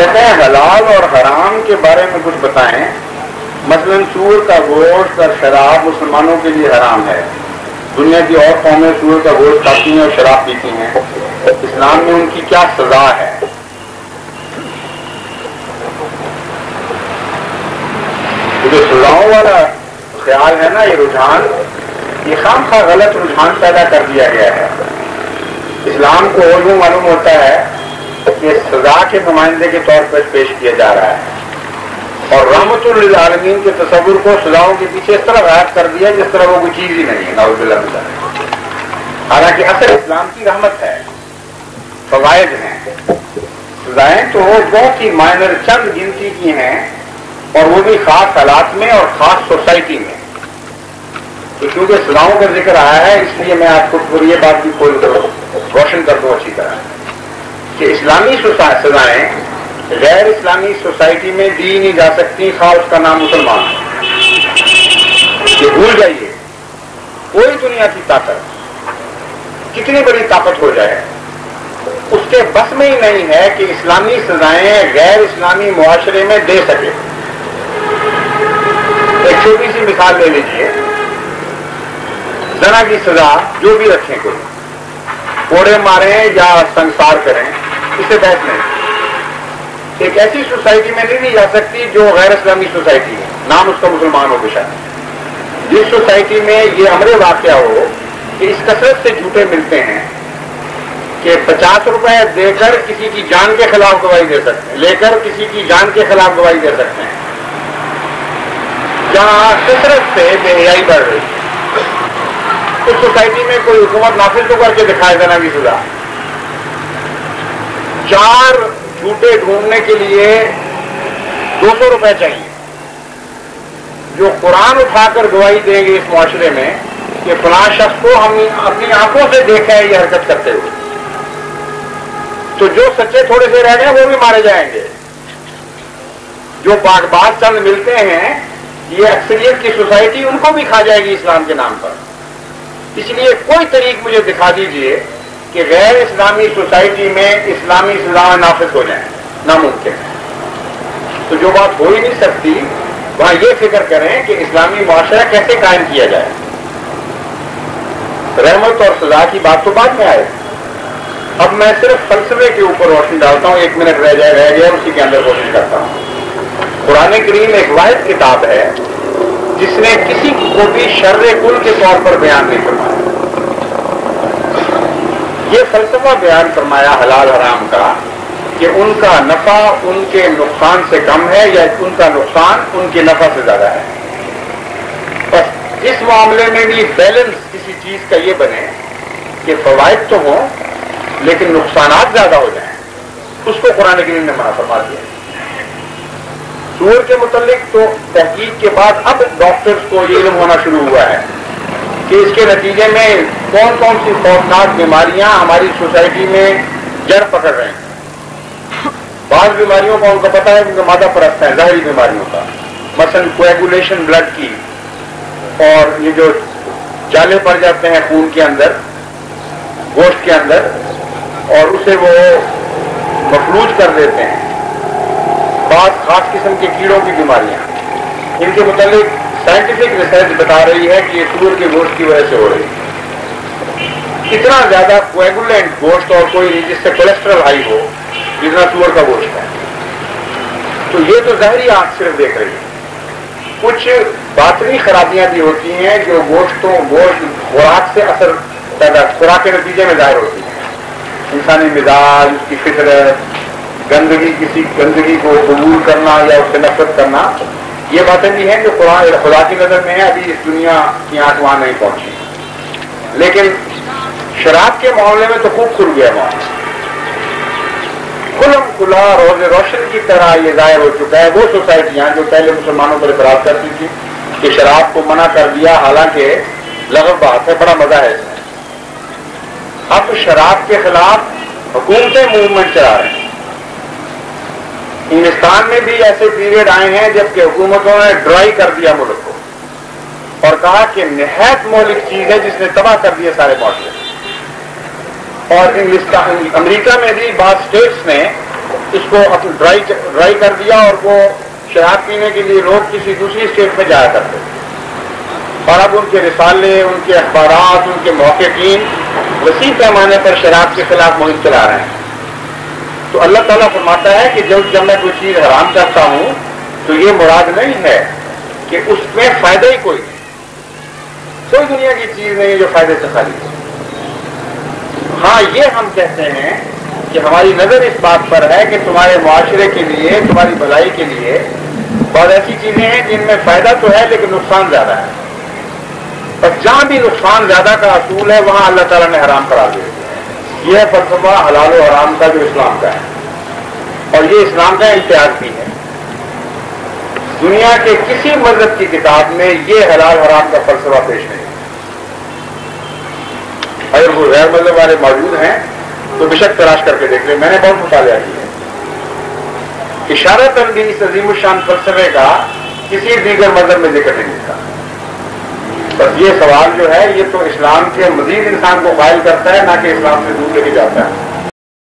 کہتے ہیں حلال اور حرام کے بارے میں کچھ بتائیں. مثلا سور کا گوشت اور شراب مسلمانوں کے لیے حرام ہے. دنیا کی اور قومیں سور کا گوشت کھاتی ہیں اور شراب پیتی ہیں. اسلام میں ان کی کیا سزا ہے؟ جو سزاؤں والا خیال ہے نا، یہ رجحان، یہ خام خواہ غلط رجحان پیدا کر دیا گیا ہے. اسلام کو یوں معلوم ہوتا ہے کہ سزا کے نمائندے کے طور پر پیش کیا جا رہا ہے، اور رحمت للعالمین کے تصور کو سزاؤں کے پیچھے اس طرح غائب کر دیا جس طرح وہ کوئی چیز ہی نہیں ہے. نعوذ باللہ من ذالک. حالانکہ اصل اسلام کی رحمت ہے، فوائد ہیں. سزائیں تو بہت ہی مائنر چند گنتی کی ہیں، اور وہ بھی خاص حالات میں اور خاص سوسائٹی میں. تو کیونکہ سزاؤں کا ذکر آیا ہے، اس لیے میں آپ کو یہ بات بھی روشن کر دوں اچھی طرح کہ اسلامی سزائیں غیر اسلامی سوسائٹی میں دی نہیں جا سکتی، خواہ اس کا نام مسلمان. یہ بھول جائیے، کوئی دنیا کی طاقت کتنی بڑی طاقت ہو جائے، اس کے بس میں ہی نہیں ہے کہ اسلامی سزائیں غیر اسلامی معاشرے میں دے سکے. ایک چھوٹی سی مثال لے لیجیے. زنا کی سزا جو بھی رکھیں، کوئی کوڑے ماریں یا سنسار کریں، اسے بحث نہیں. ایک ایسی سوسائٹی میں نہیں دی جا سکتی جو غیر اسلامی سوسائٹی ہے، نام اس کا مسلمان ہو بے شک. جس سوسائٹی میں یہ امر واقعہ ہو کہ اس کثرت سے جھوٹے ملتے ہیں کہ 50 روپے دے کر کسی کی جان کے خلاف گواہی دے سکتے ہیں، لے کر کسی کی جان کے خلاف گواہی دے سکتے ہیں، جہاں کثرت سے بے حیائی بڑھ رہی ہے، اس سوسائٹی میں کوئی حکومت نافذ تو کر کے دکھائے دینا کی سزا. 4 جھوٹے ڈھونڈنے کے لیے 200 روپے چاہیے. جو قرآن اٹھا کر گواہی دیں گے اس معاشرے میں کہ فلاں شخص کو ہم اپنی آنکھوں سے دیکھا ہے یہ حرکت کرتے ہوئے، تو جو سچے تھوڑے سے رہ گئے وہ بھی مارے جائیں گے. جو باغ چند ملتے ہیں، یہ اکثریت کی سوسائٹی ان کو بھی کھا جائے گی اسلام کے نام پر. اس لیے کوئی طریق مجھے دکھا دیجئے کہ غیر اسلامی سوسائٹی میں اسلامی سزائیں نافذ ہو جائیں، ناممکن ہے. تو جو بات ہو ہی نہیں سکتی، وہاں یہ فکر کریں کہ اسلامی معاشرہ کیسے قائم کیا جائے. رحمت اور سزا کی بات تو بعد میں آئے. اب میں صرف فلسفے کے اوپر روشنی ڈالتا ہوں. 1 منٹ رہ گیا اسی کے اندر کوشش کرتا ہوں. قرآن کریم ایک واحد کتاب ہے جس نے کسی کو بھی شر کل کے طور پر بیان نہیں فرمایا. یہ فلسفہ بیان فرمایا حلال حرام کا کہ ان کا نفع ان کے نقصان سے کم ہے یا ان کا نقصان ان کے نفع سے زیادہ ہے. بس اس معاملے میں بھی بیلنس کسی چیز کا یہ بنے کہ فوائد تو ہوں لیکن نقصانات زیادہ ہو جائیں، اس کو قرآن کریم نے منع فرما دیا. سور کے متعلق تو تحقیق کے بعد اب ڈاکٹرز کو یہ علم ہونا شروع ہوا ہے کہ اس کے نتیجے میں کون کون سی خوفناک بیماریاں ہماری سوسائٹی میں جڑ پکڑ رہے ہیں. بعض بیماریوں کا ان کو پتا ہے کیونکہ مادہ پرست ہیں، ظاہری بیماریوں کا، مثلا کویگولیشن بلڈ کی، اور یہ جو جالے پڑ جاتے ہیں خون کے اندر، گوشت کے اندر، اور اسے وہ مفلوج کر دیتے ہیں. بعض خاص قسم کے کیڑوں کی بیماریاں، ان کے متعلق سائنٹیفک ریسرچ بتا رہی ہے کہ یہ سور کے گوشت کی وجہ سے ہو رہی ہے. اتنا زیادہ کویگولینٹ گوشت اور کوئی نہیں جس سے کولیسٹرول ہائی ہو جتنا سور کا گوشت ہے. تو یہ تو ظاہری آنکھ صرف دیکھ رہی ہے. کچھ باطنی خرابیاں بھی ہوتی ہیں جو گوشت خوراک سے اثر پیدا، خوراک کے نتیجے میں ظاہر ہوتی ہیں. انسانی مزاج، اس کی فطرت، گندگی، کسی گندگی کو قبول کرنا یا اس سے نفرت کرنا، یہ باتیں بھی ہیں جو خدا کی نظر میں ہیں. ابھی اس دنیا کی آنکھ وہاں نہیں پہنچی. لیکن شراب کے معاملے میں تو خوب کھل گیا معاملہ، کھلم کھلا روز روشن کی طرح یہ ظاہر ہو چکا ہے. وہ سوسائٹیاں جو پہلے مسلمانوں پر اعتراض کرتی تھی کہ شراب کو منع کر دیا، حالانکہ لغو بات ہے، بڑا مزہ ہے اس میں. اب شراب کے خلاف حکومتیں موومنٹ چلا رہے ہیں. ہندوستان میں بھی ایسے پیریڈ آئے ہیں جبکہ حکومتوں نے ڈرائی کر دیا ملک کو اور کہا کہ نہایت مہلک چیز ہے جس نے تباہ کر دیے سارے معاشرے. اور امریکہ میں بھی بعض اسٹیٹس نے اس کو ڈرائی کر دیا اور وہ شراب پینے کے لیے لوگ کسی دوسری اسٹیٹ میں جایا کرتے تھے، اور اب ان کے رسالے، ان کے اخبارات، ان کے محققین وسیع پیمانے پر شراب کے خلاف مہم چلا رہے ہیں۔ تو اللہ تعالیٰ فرماتا ہے کہ جب میں کوئی چیز حرام کرتا ہوں تو یہ مراد نہیں ہے کہ اس میں فائدہ ہی کوئی دنیا کی چیز نہیں جو فائدے سے خالی ہے۔ ہاں یہ ہم کہتے ہیں کہ ہماری نظر اس بات پر ہے کہ تمہارے معاشرے کے لیے، تمہاری بھلائی کے لیے بہت ایسی چیزیں ہیں جن میں فائدہ تو ہے لیکن نقصان زیادہ ہے، اور جہاں بھی نقصان زیادہ کا اصول ہے وہاں اللہ تعالیٰ نے حرام قرار دیا۔ یہ ہے فلسفہ حلال و حرام کا جو اسلام کا ہے، اور یہ اسلام کا امتیاز بھی ہے۔ دنیا کے کسی مذہب کی کتاب میں یہ حلال حرام کا فلسفہ پیش نہیں۔ اگر وہ غیر مذہب والے موجود ہیں تو بے شک تلاش کر کے دیکھ لیں، میں نے بہت مطالعہ کیا ہے۔ اشارتاً بھی اس عظیم الشان فلسفے کا کسی دیگر مذہب میں ذکر نہیں تھا۔ بس یہ سوال جو ہے یہ تو اسلام کے مزید انسان کو قائل کرتا ہے، نہ کہ اسلام سے دور لے کے جاتا ہے۔